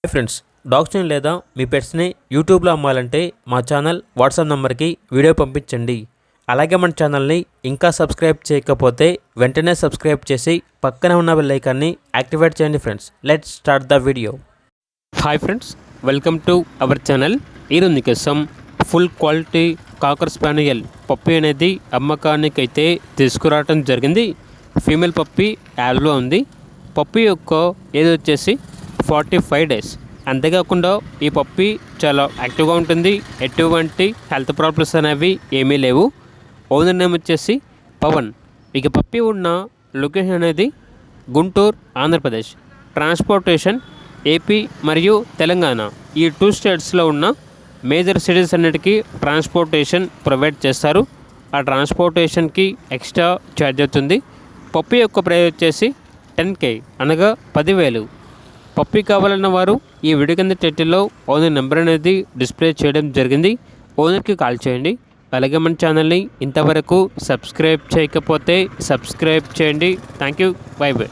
Hi friends, డాగ్స్ని లేదా మీ పెట్స్ని యూట్యూబ్లో అమ్మాలంటే మా ఛానల్ వాట్సాప్ నెంబర్కి వీడియో పంపించండి. అలాగే మన ఛానల్ని ఇంకా సబ్స్క్రైబ్ చేయకపోతే వెంటనే సబ్స్క్రైబ్ చేసి పక్కనే ఉన్న బెల్ ఐకాన్ని యాక్టివేట్ చేయండి. Friends, let's start the video. Hi friends, welcome to our channel. ఈరోజు మీకోసం ఫుల్ క్వాలిటీ కాకర్ స్పానియల్ పప్పి అనేది అమ్మకానికి అయితే తీసుకురావడం జరిగింది. ఫీమేల్ పప్పి యాడ్లో ఉంది. పప్పి యొక్క ఏజ్ వచ్చేసి 45 డేస్. అంతేకాకుండా ఈ పప్పి చాలా యాక్టివ్గా ఉంటుంది. ఎటువంటి హెల్త్ ప్రాబ్లమ్స్ అనేవి ఏమీ లేవు. ఓనర్ నేమ్ వచ్చేసి పవన్. ఇక పప్పి ఉన్న లొకేషన్ అనేది గుంటూరు, ఆంధ్రప్రదేశ్. ట్రాన్స్పోర్టేషన్ ఏపీ మరియు తెలంగాణ ఈ 2 స్టేట్స్లో ఉన్న మేజర్ సిటీస్ అన్నిటికీ ట్రాన్స్పోర్టేషన్ ప్రొవైడ్ చేస్తారు. ఆ ట్రాన్స్పోర్టేషన్కి ఎక్స్ట్రా ఛార్జ్ అవుతుంది. పప్పి యొక్క ప్రైస్ వచ్చేసి 10K అనగా 10,000. పప్పి కావాలన్న వారు ఈ వీడియో కింద టైటిల్లో ఓనర్ నెంబర్ అనేది డిస్ప్లే చేయడం జరిగింది. ఓనర్కి కాల్ చేయండి. అలాగే మన ఛానల్ని ఇంతవరకు సబ్స్క్రైబ్ చేయకపోతే సబ్స్క్రైబ్ చేయండి. Thank you. By by.